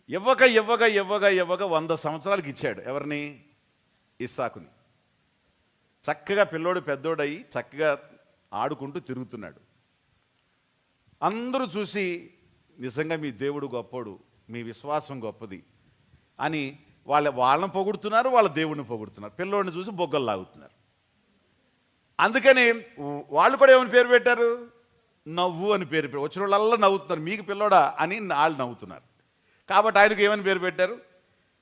ఇవ్వగా 100 సంవత్సరాలకి ఇచ్చాడు. ఎవరిని? ఇస్సాకుని. చక్కగా పిల్లోడు పెద్దోడయి చక్కగా ఆడుకుంటూ తిరుగుతున్నాడు. అందరూ చూసి నిజంగా మీ దేవుడు గొప్పోడు, మీ విశ్వాసం గొప్పది అని వాళ్ళని పొగుడుతున్నారు, వాళ్ళ దేవుడిని పొగుడుతున్నారు. పిల్లోడిని చూసి బొగ్గలు లాగుతున్నారు. అందుకని వాళ్ళు కూడా ఏమని పేరు పెట్టారు? నవ్వు అని పేరు పెట్టారు. వచ్చిన వాళ్ళల్లా నవ్వుతున్నారు, మీకు పిల్లోడా అని వాళ్ళు నవ్వుతున్నారు. కాబట్టి ఆయనకు ఏమని పేరు పెట్టారు?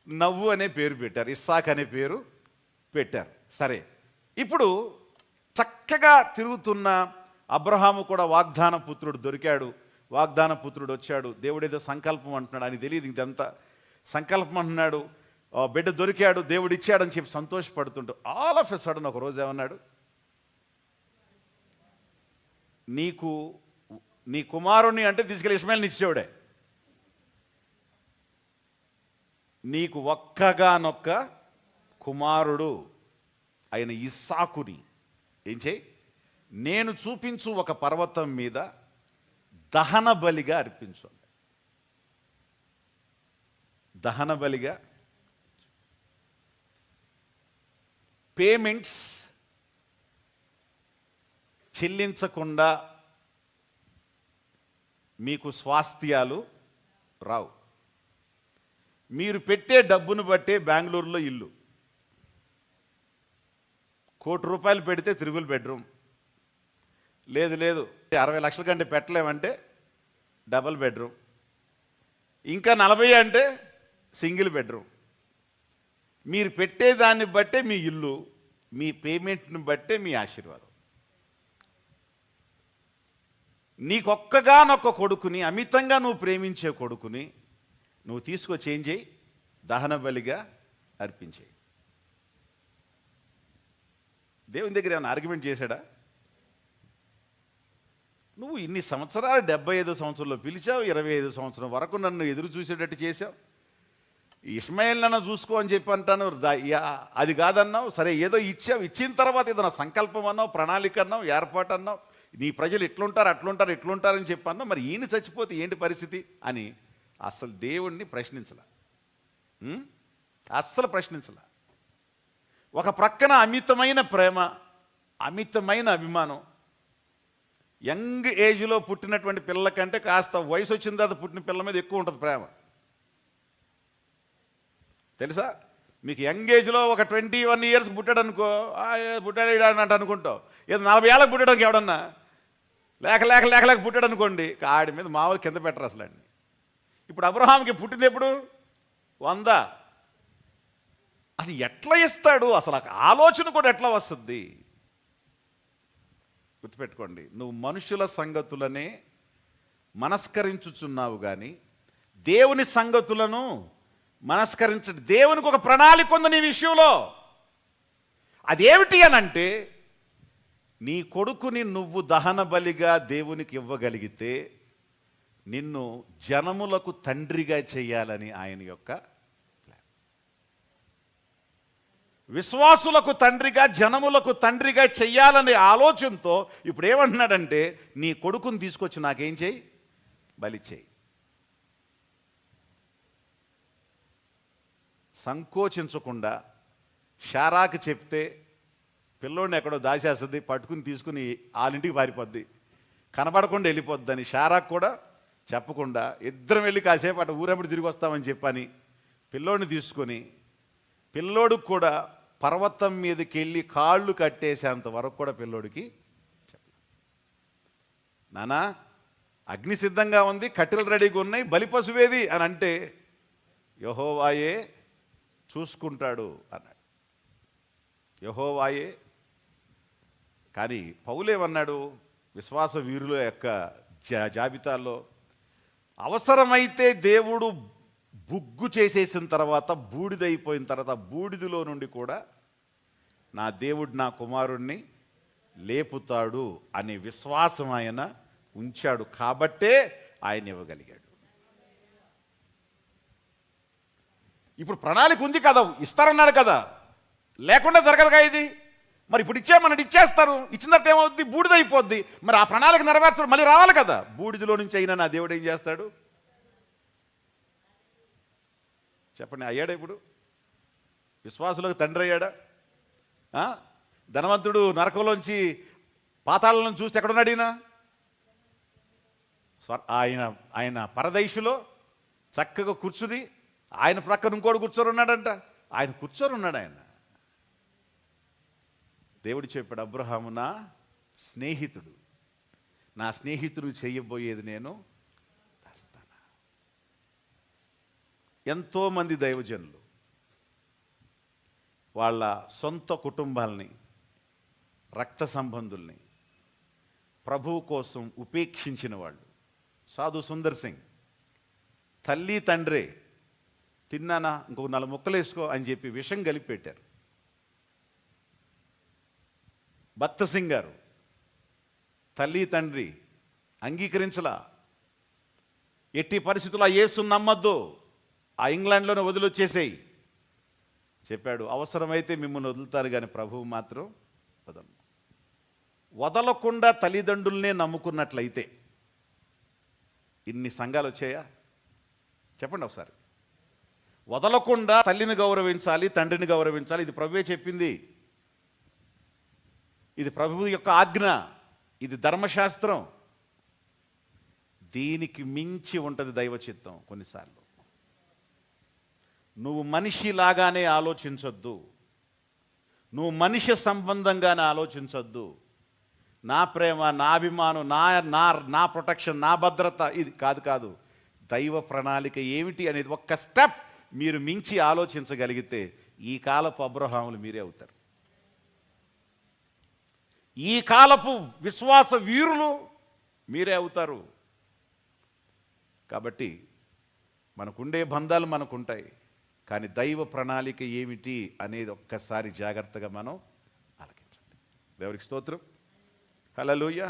నవ్వు అనే పేరు పెట్టారు, ఇస్సాక్ అనే పేరు పెట్టారు. సరే, ఇప్పుడు చక్కగా తిరుగుతున్న అబ్రహాము కూడా వాగ్దాన పుత్రుడు దొరికాడు, వాగ్దాన పుత్రుడు వచ్చాడు. దేవుడు ఏదో సంకల్పం అంటున్నాడు, అని తెలియదు ఇదంతా సంకల్పం అంటున్నాడు. బిడ్డ దొరికాడు, దేవుడు ఇచ్చాడని చెప్పి సంతోషపడుతుంటూ ఆల్ ఆఫ్ ఎ సడన్ ఒక రోజు ఏమన్నాడు? నీ కుమారుణ్ణి అంటే తీసుకెళ్ళి ఇష్మాయిల్ని ఇచ్చేవాడే, నీకు ఒక్కగానొక్క కుమారుడు ఆయన ఇస్సాకుని ఏం చేయి, నేను చూపించు ఒక పర్వతం మీద దహన బలిగా అర్పించు. దహన బలిగా పేమెంట్స్ చెల్లించకుండా మీకు స్వాస్థ్యాలు రావు. మీరు పెట్టే డబ్బును బట్టే బెంగళూరులో ఇల్లు, ₹1,00,00,000 పెడితే త్రిబుల్ బెడ్రూమ్, లేదు 60 లక్షల కంటే పెట్టలేమంటే డబుల్ బెడ్రూమ్, ఇంకా 40 అంటే సింగిల్ బెడ్రూమ్. మీరు పెట్టేదాన్ని బట్టే మీ ఇల్లు, మీ పేమెంట్ని బట్టే మీ ఆశీర్వాదం. నీకొక్కగానొక్క కొడుకుని, అమితంగా నువ్వు ప్రేమించే కొడుకుని నువ్వు తీసుకొచ్చి ఏం చేయి? దహన బలిగా అర్పించేయి. దేవుని దగ్గర ఏమైనా ఆర్గ్యుమెంట్ చేశాడా? నువ్వు ఇన్ని సంవత్సరాలు 75 సంవత్సరంలో పిలిచావు, 25 సంవత్సరం వరకు నన్ను ఎదురు చూసేటట్టు చేశావు. ఇష్మాయిల్ నన్ను చూసుకో అని చెప్పి అంటాను, అది కాదన్నావు. సరే ఏదో ఇచ్చావు, ఇచ్చిన తర్వాత ఏదో నా సంకల్పం అన్నావు, ప్రణాళిక అన్నావు, ఏర్పాటు అన్నావు, నీ ప్రజలు ఎట్లుంటారని చెప్పన్నావు. మరి ఈయన చచ్చిపోతే ఏంటి పరిస్థితి అని అసలు దేవుణ్ణి ప్రశ్నించలా, అస్సలు ప్రశ్నించలా. ఒక ప్రక్కన అమితమైన ప్రేమ, అమితమైన అభిమానం. యంగ్ ఏజ్లో పుట్టినటువంటి పిల్లల కంటే కాస్త వయసు వచ్చిన తర్వాత పుట్టిన పిల్లల మీద ఎక్కువ ఉంటుంది ప్రేమ. తెలుసా మీకు? యంగ్ ఏజ్లో ఒక 21 years పుట్టాడు అనుకో, పుట్టాడు అంటే అనుకుంటావు. ఏదో 40 ఏళ్ళకి పుట్టడానికి ఎవడన్నా లేక పుట్టాడు అనుకోండి, ఆడి మీద మామూలు కింద పెట్టరు అసలు అండి. ఇప్పుడు అబ్రహాంకి పుట్టింది ఎప్పుడు? 100. అసలు ఎట్లా ఇస్తాడు? అసలు ఆలోచన కూడా ఎట్లా వస్తుంది? గుర్తుపెట్టుకోండి, నువ్వు మనుషుల సంగతులనే మనస్కరించుచున్నావు కానీ దేవుని సంగతులను మనస్కరించడు. దేవునికి ఒక ప్రణాళిక ఉంది నీ విషయంలో. అదేమిటి అనంటే, నీ కొడుకుని నువ్వు దహన బలిగా దేవునికి ఇవ్వగలిగితే నిన్ను జనములకు తండ్రిగా చేయాలని ఆయన యొక్క ప్లాన్. విశ్వాసులకు తండ్రిగా, జనములకు తండ్రిగా చెయ్యాలనే ఆలోచనతో ఇప్పుడు ఏమంటున్నాడంటే, నీ కొడుకుని తీసుకొచ్చి నాకేం చేయి? బలి చేయి. సంకోచించకుండా షారాకి చెప్తే పిల్లోడిని ఎక్కడో దాచేస్తుంది, పట్టుకుని తీసుకుని వాళ్ళింటికి పారిపోద్ది, కనపడకుండా వెళ్ళిపోద్దని షారాకు కూడా చెప్పకుండా ఇద్దరం వెళ్ళి కాసేపు అటు ఊరెంబడి తిరిగి వస్తామని చెప్పని పిల్లోడిని తీసుకొని, పిల్లోడికి కూడా పర్వతం మీదకి వెళ్ళి కాళ్ళు కట్టేసేంత వరకు కూడా పిల్లోడికి చెప్పాలి, నానా అగ్ని సిద్ధంగా ఉంది, కట్టెలు రెడీగా ఉన్నాయి, బలి పశువేది అని అంటే యెహోవాయే చూసుకుంటాడు అన్నాడు. యెహోవాయే. కానీ పౌలేమన్నాడు? విశ్వాస వీరుల యొక్క జాబితాలో అవసరమైతే దేవుడు బుగ్గు చేసేసిన తర్వాత, బూడిదైపోయిన తర్వాత, బూడిదలో నుండి కూడా నా దేవుడు నా కుమారుణ్ణి లేపుతాడు అనే విశ్వాసం ఆయన ఉంచాడు. కాబట్టే ఆయన ఇవ్వగలిగాడు. ఇప్పుడు ప్రణాళిక ఉంది కదా, ఇస్తారన్నాడు కదా, లేకుండా జరగదుగా ఇది. మరి ఇప్పుడు ఇచ్చేమన్నాడు, ఇచ్చేస్తారు. ఇచ్చిన తర్వాత ఏమవుద్ది? బూడిదైపోద్ది. మరి ఆ ప్రణాళిక నెరవేర్చడం మళ్ళీ రావాలి కదా. బూడిదలో నుంచి అయినా నా దేవుడు ఏం చేస్తాడు? చెప్పండి, అయ్యాడా ఇప్పుడు? విశ్వాసులకు తండ్రి అయ్యాడా? ఆ? ధనవంతుడు నరకంలోంచి పాతాళం చూస్తే ఎక్కడున్నాడు ఈయన? ఆయన ఆయన పరదైషులో చక్కగా కూర్చుని ఆయన ప్రక్కన ఇంకోడు కూర్చొని ఉన్నాడంట. ఆయన కూర్చొని ఉన్నాడు. ఆయన దేవుడు చెప్పాడు, అబ్రహాము నా స్నేహితుడు, నా స్నేహితుడు చేయబోయేది నేను చేస్తాను. ఎంతోమంది దైవజనులు వాళ్ళ సొంత కుటుంబాలని, రక్త సంబంధుల్ని ప్రభువు కోసం ఉపేక్షించిన వాళ్ళు. సాధు సుందర్ సింగ్ తల్లి తండ్రే తిన్నానా ఇంకొక 4 ముక్కలు వేసుకో అని చెప్పి విషం కలిపి పెట్టారు. భక్త సింగ్ గారు తల్లి తండ్రి అంగీకరించలా. ఎట్టి పరిస్థితుల్లో యేసుని నమ్మద్దు, ఆ ఇంగ్లాండ్లోనే వదిలొచ్చేసేయి చెప్పాడు. అవసరమైతే మిమ్మల్ని వదులుతారు కానీ ప్రభువు మాత్రం వదలను. వదలకుండా తల్లిదండ్రులనే నమ్ముకున్నట్లయితే ఇన్ని సంఘాలు వచ్చాయా? చెప్పండి ఒకసారి. వదలకుండా తల్లిని గౌరవించాలి, తండ్రిని గౌరవించాలి, ఇది ప్రభువే చెప్పింది. ఇది ప్రభువు యొక్క ఆజ్ఞ, ఇది ధర్మశాస్త్రం. దీనికి మించి ఉంటుంది దైవ చిత్తం. కొన్నిసార్లు నువ్వు మనిషిలాగానే ఆలోచించొద్దు, నువ్వు మనిషి సంబంధంగానే ఆలోచించొద్దు. నా ప్రేమ, నా అభిమానం, నా నా నా ప్రొటెక్షన్, నా భద్రత, ఇది కాదు. దైవ ప్రణాళిక ఏమిటి అనేది ఒక్క స్టెప్ మీరు మించి ఆలోచించగలిగితే ఈ కాలపు అబ్రహాములు మీరే అవుతారు. ఈ కాలపు విశ్వాస వీరులు మీరే అవుతారు. కాబట్టి మనకుండే బంధాలు మనకుంటాయి, కానీ దైవ ప్రణాళిక ఏమిటి అనేది ఒక్కసారి జాగ్రత్తగా మనం ఆలకించండి. దేవునికి స్తోత్రం. హల్లెలూయా.